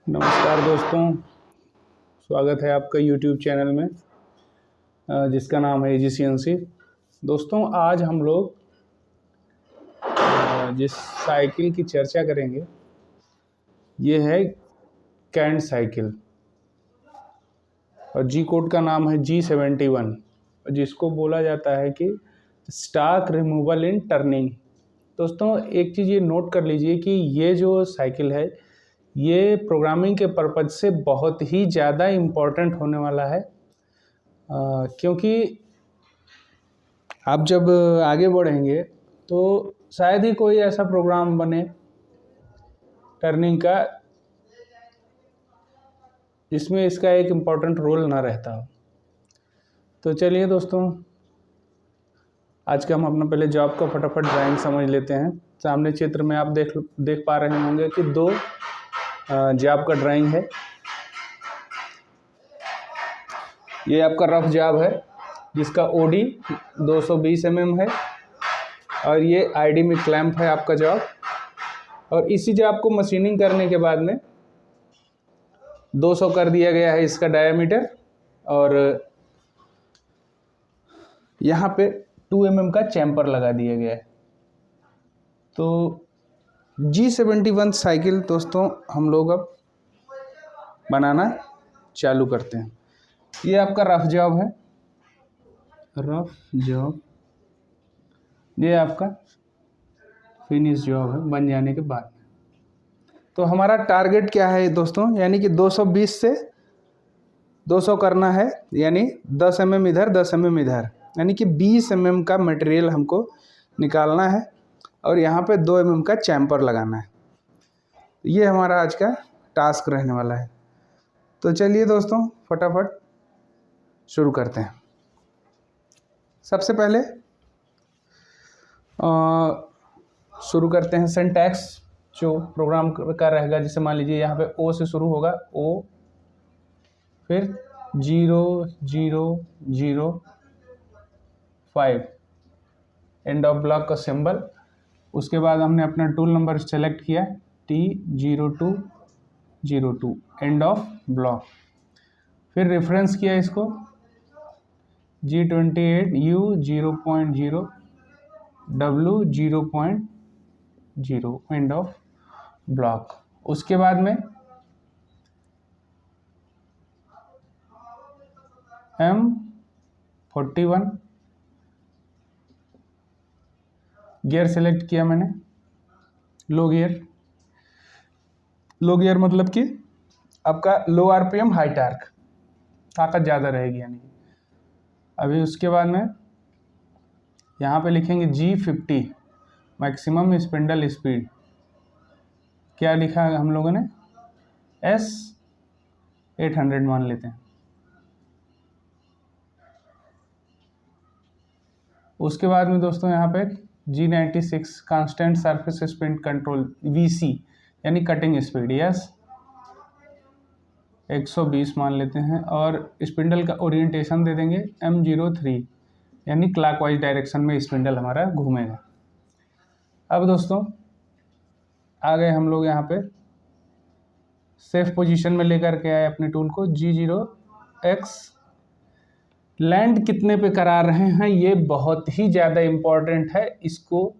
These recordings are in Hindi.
नमस्कार दोस्तों, स्वागत है आपका YouTube चैनल में जिसका नाम है एजीसीएनसी। दोस्तों, आज हम लोग जिस साइकिल की चर्चा करेंगे ये है कैंट साइकिल और जी कोड का नाम है G71, जिसको बोला जाता है कि स्टॉक रिमूवल इन टर्निंग। दोस्तों, एक चीज़ ये नोट कर लीजिए कि ये जो साइकिल है ये प्रोग्रामिंग के पर्पज से बहुत ही ज़्यादा इम्पोर्टेंट होने वाला है, क्योंकि आप जब आगे बढ़ेंगे तो शायद ही कोई ऐसा प्रोग्राम बने टर्निंग का जिसमें इसका एक इम्पोर्टेंट रोल ना रहता हो। तो चलिए दोस्तों, आज का हम अपना पहले जॉब का फटाफट ड्राइंग समझ लेते हैं। सामने चित्र में आप देख पा रहे होंगे कि दो जॉब का ड्राइंग है। ये आपका रफ जॉब है जिसका OD 220 mm है और ये ID में क्लैंप है आपका जॉब। और इसी जॉब को मशीनिंग करने के बाद में 200 कर दिया गया है इसका डायामीटर और यहाँ पे 2 mm का चैम्पर लगा दिया गया है। तो G71 साइकिल दोस्तों हम लोग अब बनाना चालू करते हैं। ये आपका रफ जॉब है, रफ जॉब। ये आपका फिनिश जॉब है बन जाने के बाद। तो हमारा टारगेट क्या है दोस्तों, यानी कि 220 से 200 करना है, यानी 10 mm इधर 10 mm इधर, यानी कि 20 mm का मटेरियल हमको निकालना है और यहाँ पे 2 mm का चैम्पर लगाना है। ये हमारा आज का टास्क रहने वाला है। तो चलिए दोस्तों फटाफट शुरू करते हैं। सबसे पहले शुरू करते हैं सिंटैक्स जो प्रोग्राम का रहेगा। जैसे मान लीजिए यहाँ पे O से शुरू होगा, O फिर 0 0 0 5 एंड ऑफ ब्लॉक का सिंबल। उसके बाद हमने अपना टूल नंबर सेलेक्ट किया T0202 एंड ऑफ ब्लॉक। फिर रेफरेंस किया इसको G28 U 0.0 W 0.0 end of block. उसके बाद में M41 गियर सेलेक्ट किया मैंने, लो गियर। लो गियर मतलब कि आपका लो RPM हाई टार्क, ताकत ज़्यादा रहेगी यानी। अभी उसके बाद में यहाँ पे लिखेंगे G50 मैक्सिमम स्पिंडल स्पीड। क्या लिखा है हम लोगों ने, S800 मान लेते हैं। उसके बाद में दोस्तों यहाँ पे G96 constant surface spin control VC यानी कटिंग स्पीड, यस 120 मान लेते हैं। और स्पिंडल का ओरिएंटेशन दे देंगे M03 यानी क्लॉकवाइज डायरेक्शन में स्पिंडल हमारा घूमेगा। अब दोस्तों आ गए हम लोग यहाँ पे सेफ पोजीशन में लेकर के आए अपने टूल को। G0X लैंड कितने पे करा रहे हैं ये बहुत ही ज़्यादा इम्पॉर्टेंट है, इसको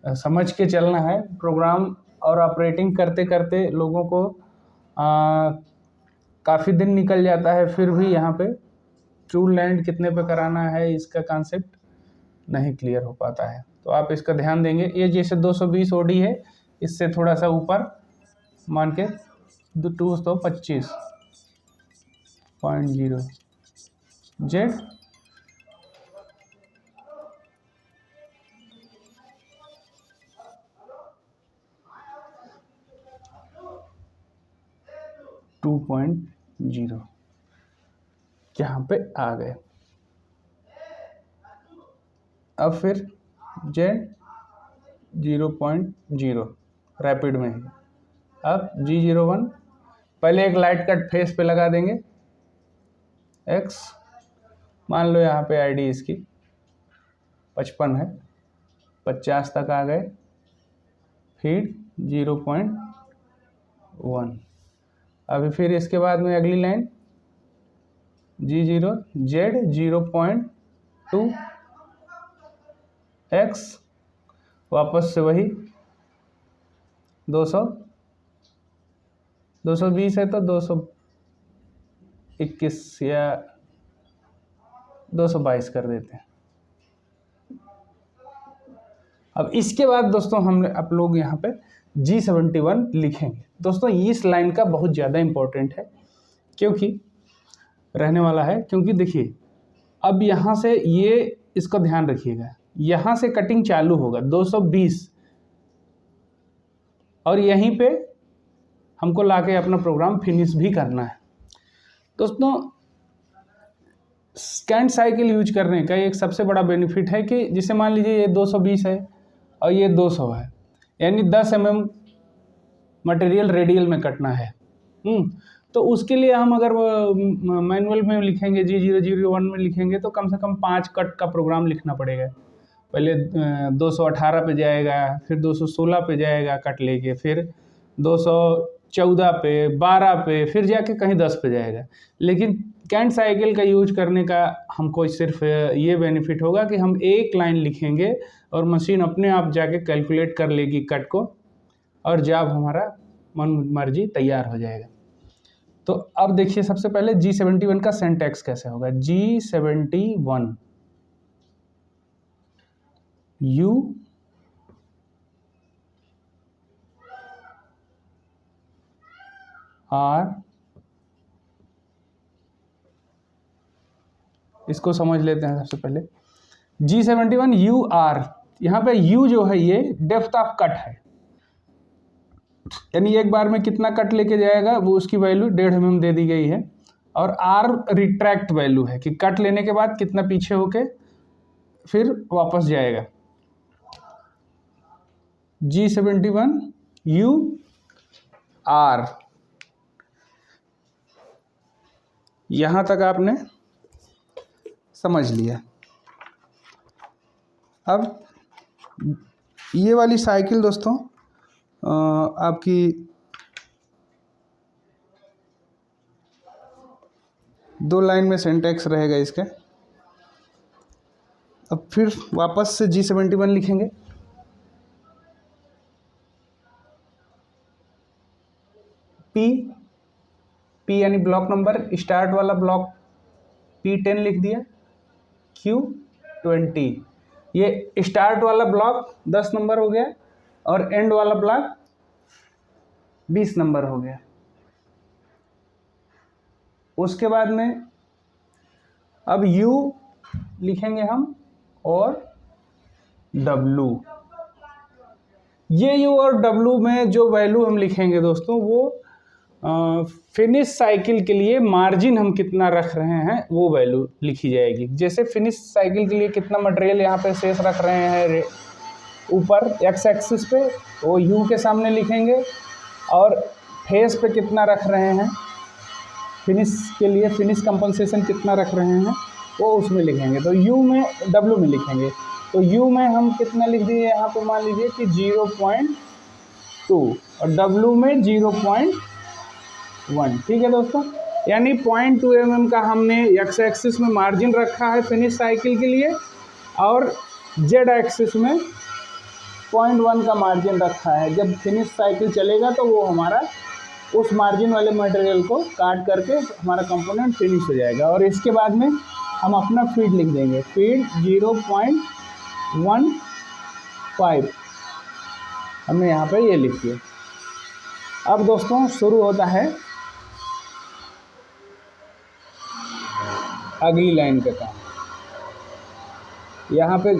समझ के चलना है। प्रोग्राम और ऑपरेटिंग करते करते लोगों को काफ़ी दिन निकल जाता है, फिर भी यहाँ पे ट्रू लैंड कितने पे कराना है इसका कॉन्सेप्ट नहीं क्लियर हो पाता है। तो आप इसका ध्यान देंगे। ये जैसे 220 OD है, इससे थोड़ा सा ऊपर मान के 225.0 Z 2.0 यहाँ पे आ गए। अब फिर Z 0.0 रैपिड में है। अब G01 पहले एक लाइट कट फेस पे लगा देंगे X, मान लो यहाँ पे ID इसकी 55 है, 50 तक आ गए। फिर 0.1 अभी फिर इसके बाद में अगली लाइन G0 Z 0.2 X, वापस से वही 220 है तो 221 या 222 कर देते हैं। अब इसके बाद दोस्तों हम आप लोग यहाँ पे G71 लिखेंगे। दोस्तों इस लाइन का बहुत ज़्यादा इम्पोर्टेंट है क्योंकि रहने वाला है, क्योंकि देखिए अब यहाँ से ये इसको ध्यान रखिएगा, यहाँ से कटिंग चालू होगा 220 और यहीं पे हमको लाके अपना प्रोग्राम फिनिश भी करना है। दोस्तों स्कैन साइकिल यूज करने का एक सबसे बड़ा बेनिफिट है कि जिसे मान लीजिए ये 220 है और ये 200 है, यानी 10 mm मटेरियल रेडियल में कटना है। तो उसके लिए हम अगर मैनुअल में लिखेंगे G001 में लिखेंगे तो कम से कम 5 कट का प्रोग्राम लिखना पड़ेगा। पहले 218 पे जाएगा, फिर 216 पे जाएगा कट लेके, फिर 214 पे, 12 पे, फिर जाके कहीं 10 पे जाएगा। लेकिन कैंट साइकिल का यूज करने का हमको सिर्फ ये बेनिफिट होगा कि हम एक लाइन लिखेंगे और मशीन अपने आप जाके कैलकुलेट कर लेगी कट को और जॉब हमारा मन मर्जी तैयार हो जाएगा। तो अब देखिए सबसे पहले G71 का सिंटैक्स कैसे होगा। G71 U R, इसको समझ लेते हैं सबसे पहले। G71 U R, यहाँ पे U जो है ये डेप्थ ऑफ कट है, यानी एक बार में कितना कट लेके जाएगा वो उसकी वैल्यू 1.5 mm दे दी गई है। और R रिट्रैक्ट वैल्यू है कि कट लेने के बाद कितना पीछे होके फिर वापस जाएगा। G71 U R, यहाँ तक आपने समझ लिया। अब ये वाली साइकिल दोस्तों आपकी दो लाइन में सिंटैक्स रहेगा इसका। अब फिर वापस से G71 लिखेंगे। P यानी ब्लॉक नंबर, स्टार्ट वाला ब्लॉक P10 लिख दिया, Q20, ये स्टार्ट वाला ब्लॉक 10 नंबर हो गया और एंड वाला ब्लॉक 20 नंबर हो गया। उसके बाद में अब U लिखेंगे हम और W। ये U और W में जो वैल्यू हम लिखेंगे दोस्तों वो फिनिश साइकिल के लिए मार्जिन हम कितना रख रहे हैं वो वैल्यू लिखी जाएगी। जैसे फिनिश साइकिल के लिए कितना मटेरियल यहाँ पे शेष रख रहे हैं ऊपर एक्स एक्सिस पे, वो U के सामने लिखेंगे, और फेस पे कितना रख रहे हैं फिनिश के लिए, फिनिश कंपनसेशन कितना रख रहे हैं वो उसमें लिखेंगे। तो U में W में लिखेंगे। तो U में हम कितना लिख दिए यहाँ पे, मान लीजिए कि 0.2 और W में 0.1। ठीक है दोस्तों, यानी 0.2 mm का हमने एक्स एक्सिस में मार्जिन रखा है फिनिश साइकिल के लिए, और जेड एक्सिस में 0.1 का मार्जिन रखा है। जब फिनिश साइकिल चलेगा तो वो हमारा उस मार्जिन वाले मटेरियल को काट करके हमारा कंपोनेंट फिनिश हो जाएगा। और इसके बाद में हम अपना फीड लिख देंगे, फीड 0.15 हमने यहाँ पे ये लिख दिया। अब दोस्तों शुरू होता है अगली लाइन का काम। यहाँ पे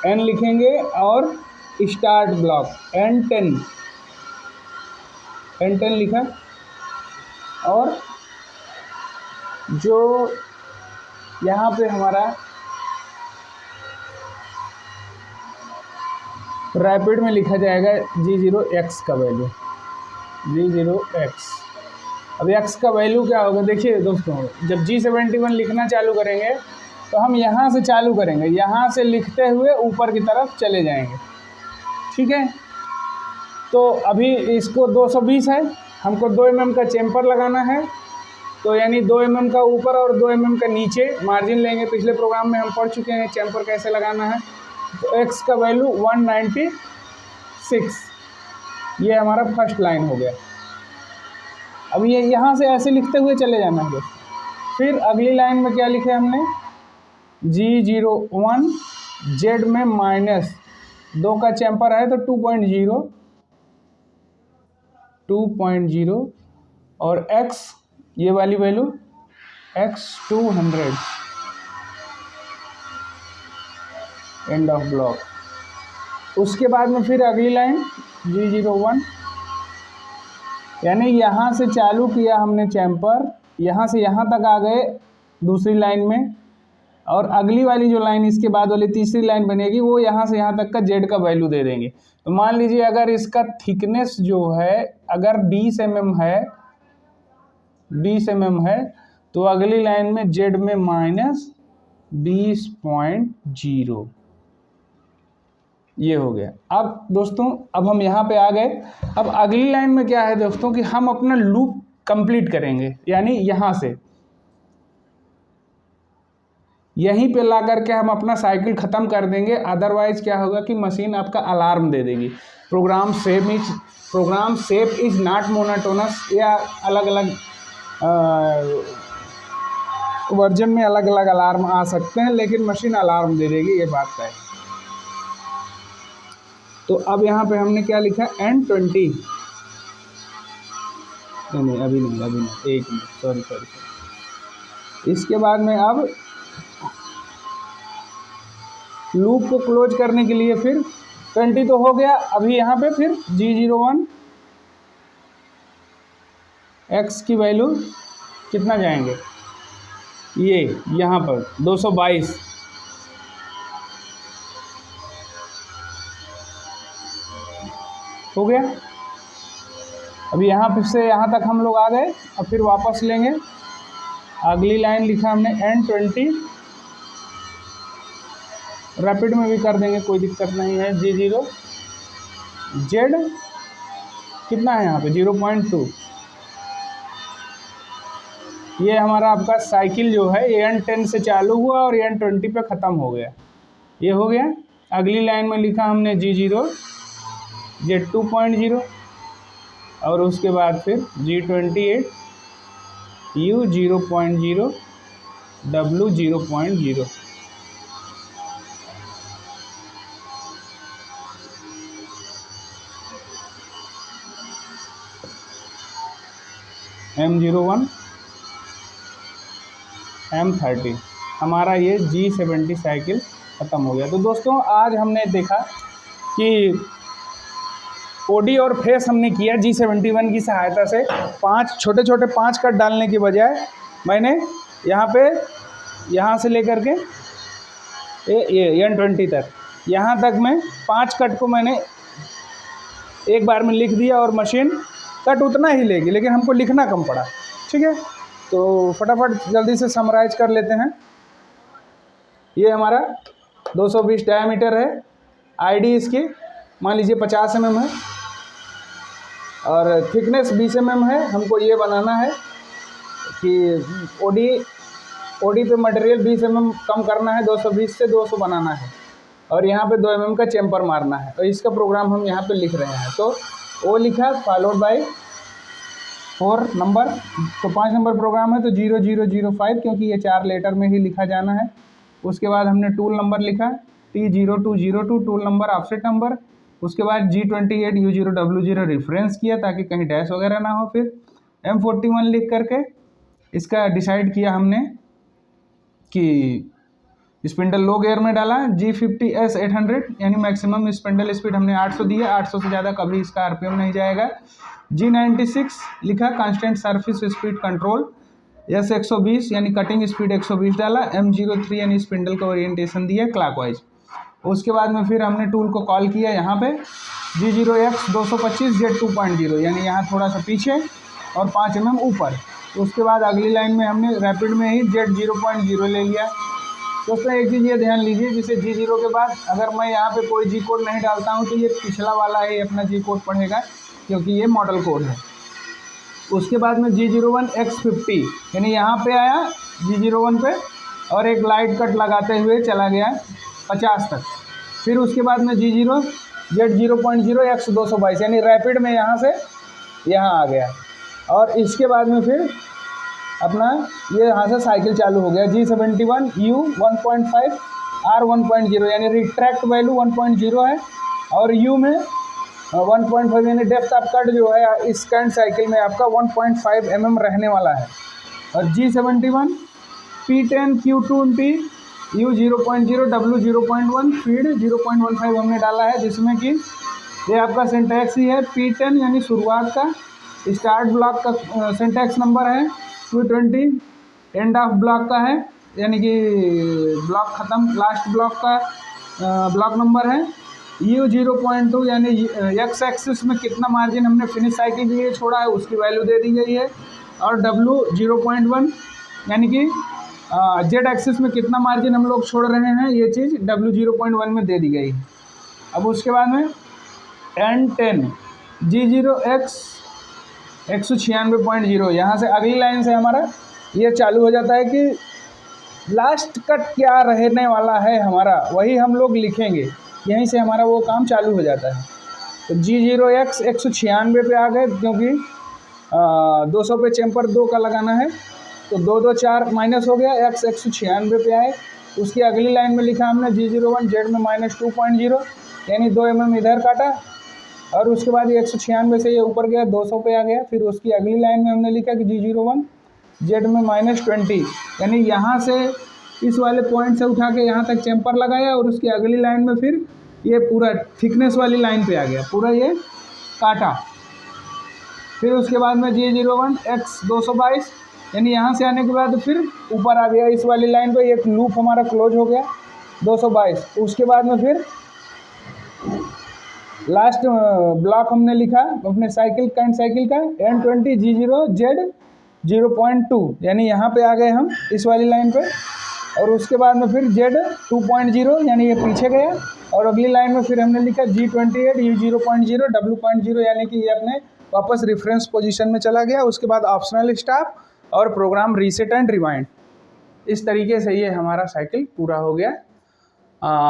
N लिखेंगे और स्टार्ट ब्लॉक N10 लिखा, और जो यहाँ पे हमारा रैपिड में लिखा जाएगा G0X का वैल्यू, G0X। अब X का वैल्यू क्या होगा, देखिए दोस्तों जब G71 लिखना चालू करेंगे तो हम यहाँ से चालू करेंगे, यहाँ से लिखते हुए ऊपर की तरफ चले जाएंगे। ठीक है, तो अभी इसको 220 है हमको 2 mm का चैम्पर लगाना है, तो यानी 2 mm का ऊपर और 2 mm का नीचे मार्जिन लेंगे। पिछले प्रोग्राम में हम पढ़ चुके हैं चैम्पर कैसे लगाना है। तो x का वैल्यू 196, ये हमारा फर्स्ट लाइन हो गया। अब ये यहाँ से ऐसे लिखते हुए चले जाना है। फिर अगली लाइन में क्या लिखे हमने, G01 Z में -2 का चैम्पर है तो 2.0 और x ये वाली value x 200 end of block. उसके बाद में फिर अगली लाइन G01, यानी यहाँ से चालू किया हमने चैम्पर, यहाँ से यहाँ तक आ गए दूसरी लाइन में, और अगली वाली जो लाइन इसके बाद वाली तीसरी लाइन बनेगी वो यहाँ से यहाँ तक का जेड का वैल्यू दे देंगे। तो मान लीजिए अगर इसका थिकनेस जो है अगर 20 mm है तो अगली लाइन में जेड में -20.0, ये हो गया। अब दोस्तों अब हम यहाँ पे आ गए। अब अगली लाइन में क्या है दोस्तों कि हम अपना लूप कंप्लीट करेंगे, यानी यहाँ से यहीं पे ला करके हम अपना साइकिल ख़त्म कर देंगे। अदरवाइज़ क्या होगा कि मशीन आपका अलार्म दे देगी, program safe is not monotonous, या अलग अलग वर्जन में अलग अलग अलार्म आ सकते हैं, लेकिन मशीन अलार्म दे देगी, ये बात तय है। तो अब यहाँ पे हमने क्या लिखा, N20, नहीं अभी नहीं, एक मिनट, सॉरी। इसके बाद में अब लूप को क्लोज करने के लिए फिर 20 तो हो गया। अभी यहाँ पे फिर G01 x की वैल्यू कितना जाएंगे, ये यहाँ पर 222 हो गया। अभी यहाँ फिर से यहाँ तक हम लोग आ गए। अब फिर वापस लेंगे, अगली लाइन लिखा हमने N20, रैपिड में भी कर देंगे, कोई दिक्कत नहीं है। G0 Z कितना है यहाँ पे 0.2, ये हमारा आपका साइकिल जो है N10 से चालू हुआ और N20 पे ख़त्म हो गया, ये हो गया। अगली लाइन में लिखा हमने G0 Z 2.0 और उसके बाद फिर G28 U 0.0 W 0.0, M01 M30, हमारा ये G70 साइकिल ख़त्म हो गया। तो दोस्तों आज हमने देखा कि ओडी और फेस हमने किया G71 की सहायता से। 5 छोटे छोटे 5 कट डालने के बजाय मैंने यहाँ से लेकर के ये N20 तक, यहाँ तक मैं 5 कट को मैंने एक बार में लिख दिया, और मशीन कट उतना ही लेगी लेकिन हमको लिखना कम पड़ा। ठीक है, तो फटाफट जल्दी से समराइज कर लेते हैं। ये हमारा 220 डायमीटर है, आईडी इसकी मान लीजिए 50 mm है, और थिकनेस 20 mm है। हमको ये बनाना है कि ओडी पे मटेरियल 20 mm कम करना है, 220 से 200 बनाना है, और यहाँ पे 2 mm का चैम्पर मारना है, और इसका प्रोग्राम हम यहाँ पे लिख रहे हैं। तो वो लिखा फॉलोड बाय 4 नंबर, तो 5 नंबर प्रोग्राम है तो 0005, क्योंकि ये 4 लेटर में ही लिखा जाना है। उसके बाद हमने टूल नंबर लिखा T0202, tool number offset number. उसके बाद G28 U0 W0 रेफरेंस किया ताकि कहीं डैश वगैरह ना हो। फिर M41 लिख करके इसका डिसाइड किया हमने कि स्पिंडल लो गियर में डाला। G50S 800 यानी मैक्सिमम स्पिंडल स्पीड हमने 800 दी है, 800 से ज़्यादा कभी इसका RPM नहीं जाएगा। G96 लिखा constant surface speed control, S 120 यानी कटिंग स्पीड 120 डाला। M03 यानी स्पिंडल का ओरिएंटेशन दिया क्लॉकवाइज। उसके बाद में फिर हमने टूल को कॉल किया यहाँ पे G0X 225 Z 2.0 यानी यहाँ थोड़ा सा पीछे और 5 mm ऊपर। उसके बाद अगली लाइन में हमने रैपिड में ही Z 0.0 ले लिया। दोस्तों एक चीज़ ये ध्यान लीजिए, जैसे G0 के बाद अगर मैं यहाँ पे कोई G कोड नहीं डालता हूँ तो ये पिछला वाला ही अपना G कोड पढ़ेगा, क्योंकि ये मॉडल कोड है। उसके बाद में G01 X50 यानी यहाँ पे आया G01 पे और एक लाइट कट लगाते हुए चला गया 50 तक। फिर उसके बाद में G0 Z0.0 X222 यानी रैपिड में यहाँ से यहाँ आ गया। और इसके बाद में फिर अपना ये यहाँ से साइकिल चालू हो गया G71 U 1.5 R 1.0 यानी रिट्रैक्ट वैल्यू 1.0 है और U में 1.5 यानी डेप्थ ऑफ कट जो है इस करंट साइकिल में आपका 1.5 mm रहने वाला है। और G71 P10 Q20 U 0.0 W 0.1 feed 0.15 हमने डाला है, जिसमें कि ये आपका सिंटैक्स ही है P10 यानी शुरुआत का, स्टार्ट ब्लॉक का सिंटैक्स नंबर है 220, एंड ऑफ ब्लॉक का है यानी कि ब्लॉक ख़त्म लास्ट ब्लॉक का ब्लॉक नंबर है। U 0.2 यानी एक्स एक्सिस में कितना मार्जिन हमने फिनिश साइकिल के लिए छोड़ा है उसकी वैल्यू दे दी गई है। और W 0.1 यानी कि जेड एक्सिस में कितना मार्जिन हम लोग छोड़ रहे हैं ये चीज़ W 0.1 में दे दी गई है। अब उसके बाद में N10 G0X 196.0 यहाँ से अगली लाइन से हमारा ये चालू हो जाता है कि लास्ट कट क्या रहने वाला है हमारा वही हम लोग लिखेंगे, यहीं से हमारा वो काम चालू हो जाता है। तो G0X 196 पे आ गए क्योंकि 200 पे चैम्पर 2 का लगाना है तो 2 2 4 माइनस हो गया, X 196 पे आए। उसकी अगली लाइन में लिखा हमने G01 Z में -2.0 यानी 2 mm इधर काटा और उसके बाद ये 196 से ये ऊपर गया 200 पे आ गया। फिर उसकी अगली लाइन में हमने लिखा कि G01 Z में -20 यानी यहाँ से इस वाले पॉइंट से उठा के यहाँ तक चैम्पर लगाया और उसकी अगली लाइन में फिर ये पूरा थिकनेस वाली लाइन पे आ गया, पूरा ये काटा। फिर उसके बाद में G01 X 222 यानी यहाँ से आने के बाद फिर ऊपर आ गया इस वाली लाइन पे, एक लूप हमारा क्लोज हो गया 222। उसके बाद में फिर लास्ट ब्लॉक हमने लिखा अपने साइकिल करंट साइकिल का N20 G0 Z 0.2 यानी यहाँ पे आ गए हम इस वाली लाइन पे। और उसके बाद में फिर Z 2.0 यानी ये पीछे गया और अगली लाइन में फिर हमने लिखा G28 U 0.0 W.0 यानी कि ये अपने वापस रेफरेंस पोजीशन में चला गया। उसके बाद ऑप्शनल स्टॉप और प्रोग्राम रीसेट एंड रिवाइंड, इस तरीके से ये हमारा साइकिल पूरा हो गया।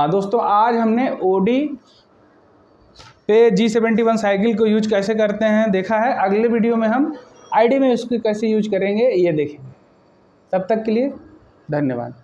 दोस्तों आज हमने OD पे G71 साइकिल को यूज कैसे करते हैं देखा है। अगले वीडियो में हम ID में उसको कैसे यूज करेंगे ये देखेंगे। तब तक के लिए धन्यवाद।